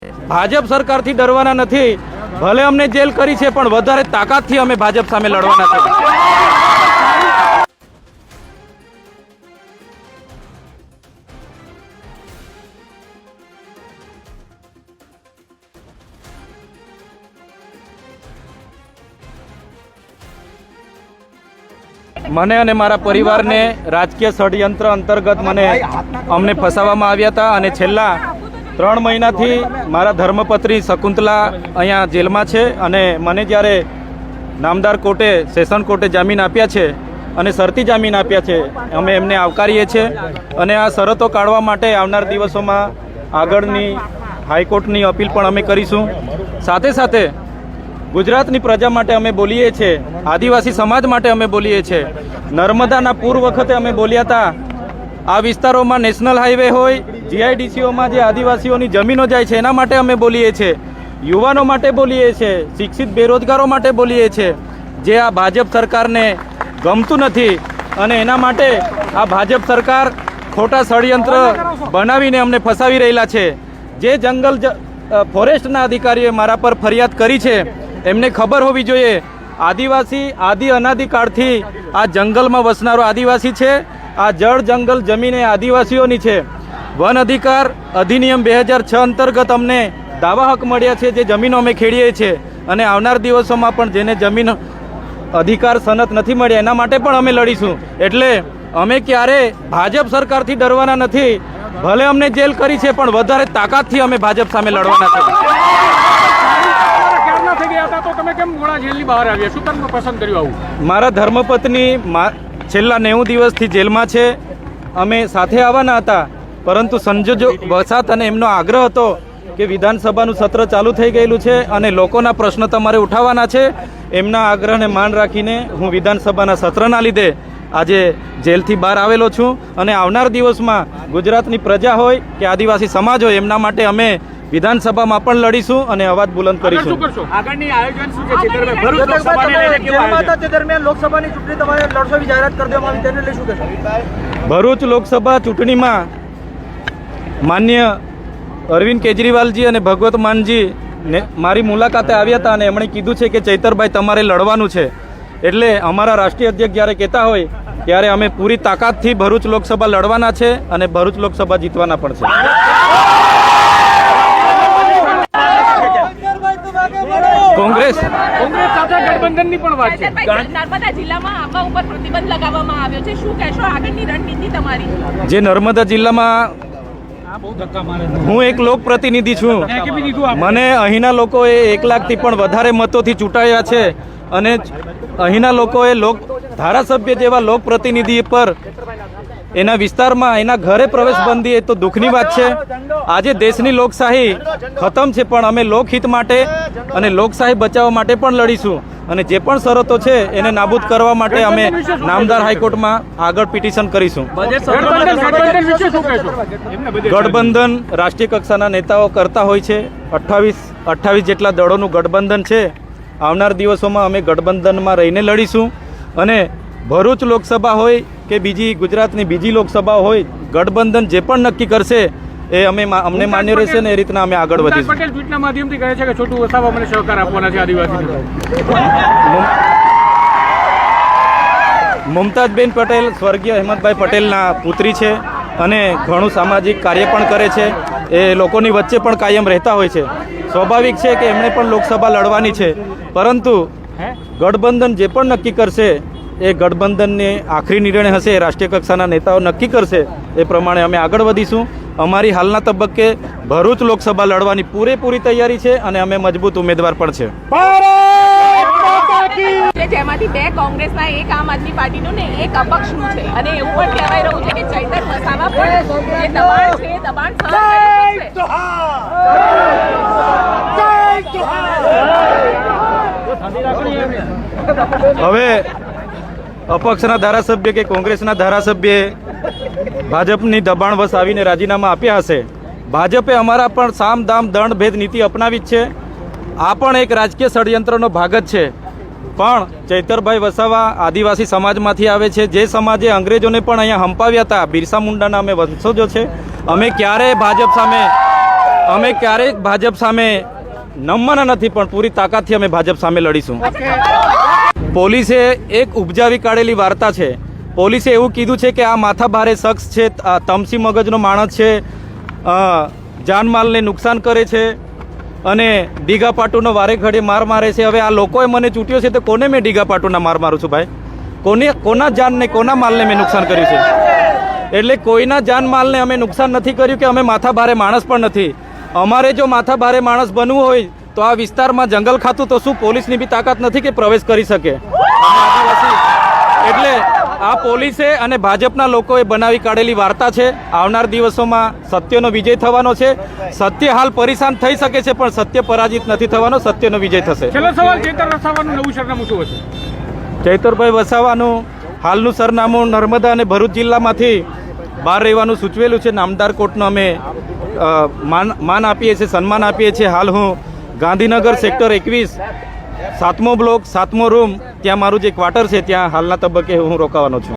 ભાજપ સરકારથી ડરવાના નથી, ભલે અમને જેલ કરી છે પણ વધારે તાકાતથી અમે ભાજપ સામે લડવાના છે। મને અને મારા પરિવારને રાજકીય ષડયંત્ર અંતર્ગત અમને ફસાવવામાં આવ્યા હતા અને છેલ્લા 3 મહિનાથી મારા ધર્મપત્ની શકુંતલા અહીંયા જેલમાં છે અને મને જ્યારે નામદાર કોર્ટે સેશન કોર્ટે જામીન આપ્યા છે અને શરતી જામીન આપ્યા છે, અમે એમને આવકારીએ છીએ અને આ શરતો કાઢવા માટે આવનાર દિવસોમાં આગળની હાઈકોર્ટની અપીલ પણ અમે કરીશું। સાથે સાથે ગુજરાતની પ્રજા માટે અમે બોલીએ છીએ, આદિવાસી સમાજ માટે અમે બોલીએ છીએ। નર્મદાના પૂર વખતે અમે બોલ્યા હતા, આ વિસ્તારોમાં નેશનલ હાઈવે હોય, જીઆઈડીસીઓમાં જે આદિવાસીઓની જમીનો જાય છે એના માટે અમે બોલીએ છીએ, યુવાનો માટે બોલીએ છીએ, શિક્ષિત બેરોજગારો માટે બોલીએ છીએ, જે આ ભાજપ સરકારને ગમતું નથી અને એના માટે આ ભાજપ સરકાર ખોટા ષડયંત્ર બનાવીને અમને ફસાવી રહેલા છે। જે જંગલ ફોરેસ્ટના અધિકારીઓએ મારા પર ફરિયાદ કરી છે એમને ખબર હોવી જોઈએ, આદિવાસી આદિ અનાદિકાળથી આ જંગલમાં વસનારો આદિવાસી છે। આ જળ જંગલ જમીન એ આદિવાસીઓની છે। વન અધિકાર અધિનિયમ 2006 અંતર્ગત અમને દાવા હક મળ્યા છે, જે જમીનો અમે ખેડીએ છીએ અને આવનાર દિવસોમાં પણ જેને જમીન અધિકાર સનદ નથી મળ્યા એના માટે પણ અમે લડીશું। એટલે અમે ક્યારે ભાજપ સરકારથી ડરવાના નથી, ભલે અમને જેલ કરી છે પણ વધારે તાકાતથી અમે ભાજપ સામે લડવાના છે। મારા ધર્મપત્ની છેલ્લા 90 દિવસથી જેલમાં છે। અમે સાથે આવવાના હતા પરંતુ સંજોગો વસાત અને એમનો આગ્રહ હતો કે વિધાનસભાનું સત્ર ચાલુ થઈ ગયેલું છે અને લોકોના પ્રશ્ન તમારે ઉઠાવવાના છે, એમના આગ્રહને માન રાખીને હું વિધાનસભાના સત્રના લીધે આજે જેલથી બહાર આવેલો છું અને આવનાર દિવસમાં ગુજરાતની પ્રજા હોય કે આદિવાસી સમાજ હોય એમના માટે અમે વિધાનસભામાં પણ લડીશું અને અવાજ બુલંદ કરીશું। આગળની આયોજન શું છે? ભરૂચ લોકસભાને લઈને કેવું આયોજન? તે દરમિયાન લોકસભાની ચૂંટણી તમારે લડશો જાહેરાત કરી દેવામાં આવી, તેને લઈ શું કહેશો? ભરૂચ લોકસભા ચૂંટણીમાં માન્ય અરવિંદ કેજરીવાલજી અને ભગવત માનજી મારી મુલાકાતે આવ્યા હતા અને એમણે કીધું છે કે ચૈતરભાઈ તમારે લડવાનું છે। એટલે અમારા રાષ્ટ્રીય અધ્યક્ષ જ્યારે કહેતા હોય ત્યારે અમે પૂરી તાકાતથી ભરૂચ લોકસભા લડવાના છે અને ભરૂચ લોકસભા જીતવાના પણ છે। કોંગ્રેસ સાથે ગઠબંધનની પણ વાત છે। નર્મદા જિલ્લામાં આવા ઉપર પ્રતિબંધ લગાવવામાં આવ્યો છે, શું કહેશો આગળની રણનીતિ તમારી? જે નર્મદા જિલ્લામાં હું એક લોકપ્રતિનિધિ છું, મને અહીંના લોકોએ 1 લાખથી પણ વધારે મતોથી ચૂંટાયા છે અને અહીંના લોકોએ ધારાસભ્ય જેવા લોકપ્રતિનિધિ પર એના વિસ્તારમાં એના ઘરે પ્રવેશ બંધી એ તો દુઃખની વાત છે। આજે દેશની લોકશાહી ખતમ છે પણ અમે લોકહિત માટે અને લોકશાહી બચાવવા માટે પણ લડીશું અને જે પણ શરતો છે એને નાબૂદ કરવા માટે અમે નામદાર હાઈકોર્ટમાં આગળ પિટિશન કરીશું। ગઠબંધન રાષ્ટ્રીય કક્ષાના નેતાઓ કરતા હોય છે, 28 જેટલા દળોનું ગઠબંધન છે। આવનાર દિવસોમાં અમે ગઠબંધનમાં રહીને લડીશું અને ભરૂચ લોકસભા હોય કે બીજી ગુજરાતની બીજી લોકસભા હોય, ગઠબંધન જે પણ નક્કી કરશે એ અમને માન્ય રહેશે ને એ રીતના અમે આગળ વધીશું। પટેલ ટ્વીટના માધ્યમથી કહે છે કે છોટુ વસાવા મને સહકાર આપવાના છે આદિવાસી। મુમતાજબેન પટેલ સ્વર્ગીય અહેમદભાઈ પટેલના પુત્રી છે અને ઘણું સામાજિક કાર્ય પણ કરે છે, એ લોકોની વચ્ચે પણ કાયમ રહેતા હોય છે। સ્વાભાવિક છે કે એમણે પણ લોકસભા લડવાની છે, પરંતુ ગઠબંધન જે પણ નક્કી કરશે એ ગઠબંધનને આખરી નિર્ણય હશે, રાષ્ટ્રીય કક્ષાના નેતાઓ નક્કી કરશે એ પ્રમાણે અમે આગળ વધીશું। અમારી હાલના તબક્કે ભરૂચ લોકસભા લડવાની પૂરેપૂરી તૈયારી છે અને અમે મજબૂત ઉમેદવાર પણ છે। જેમાંથી 2 કોંગ્રેસના, 1 આમ આદમી પાર્ટીનું ને 1 અપક્ષનું છે અને એવું પણ કહેવાય રહ્યું છે કે ચૈતર વસાવા પણ જે દબાણ છે દબાણ સહન કરી શકશે। હવે અપક્ષના ધારાસભ્ય કે કોંગ્રેસના ધારાસભ્યએ ભાજપની દબાણવશ આવીને રાજીનામા આપ્યા હશે। ભાજપે અમારા પણ સામ દામ દંડ ભેદ નીતિ અપનાવી જ છે, આ પણ એક રાજકીય ષડયંત્રનો ભાગ જ છે। પણ ચૈતરભાઈ વસાવા આદિવાસી સમાજમાંથી આવે છે, જે સમાજે અંગ્રેજોને પણ અહીંયા હંપાવ્યા હતા, બિરસા મુંડાના અમે વંશજો છે। અમે ક્યારેય ભાજપ સામે અમે ક્યારેક ભાજપ સામે નમવાના નથી, પણ પૂરી તાકાતથી અમે ભાજપ સામે લડીશું. પોલીસે એક ઉપજાવી કાઢેલી વાર્તા છે. પોલીસે એવું કીધું છે કે આ માથાભારે શખ્સ છે, આ તમસી મગજનો માણસ છે, જાનમાલને નુકસાન કરે છે અને ડીગા પાટુનો વારે ઘડે માર મારે છે. હવે આ લોકોએ મને ચૂંટ્યો છે તો કોને મેં ડીગા પાટુના માર મારું છું ભાઈ? કોના જાનને કોના માલને મેં નુકસાન કર્યું છે? એટલે કોઈના જાન માલને અમે નુકસાન નથી કર્યું કે અમે માથાભારે માણસ પણ નથી. અમારે જો માથાભારે માણસ બનવું હોય તો આ વિસ્તારમાં જંગલ ખાતું તો શું પોલીસની બી તાકાત નથી કે પ્રવેશ કરી શકે? એટલે આ પોલીસે અને ભાજપના લોકોએ બનાવી કાઢેલી વાર્તા છે. આવનાર દિવસોમાં સત્યનો વિજય થવાનો છે. સત્ય હાલ પરેશાન થઈ શકે છે, પણ સત્ય પરાજિત નથી થવાનો, સત્યનો વિજય થશે. છેલ્લો સવાલ, ચૈતર વસાવાનું નવું સરનામું શું હશે? ચૈતરભાઈ વસાવાનું હાલનું સરનામું નર્મદા અને ભરૂચ જિલ્લામાંથી બહાર રહેવાનું સૂચવેલું છે. નામદાર કોર્ટનો અમે માન આપીએ છીએ, સન્માન આપીએ છીએ. હાલ હું ગાંધીનગર સેક્ટર 21 7મો બ્લોક 7મો રૂમ, ત્યાં મારું જે ક્વાર્ટર છે ત્યાં હાલના તબક્કે હું રોકાવાનો છું.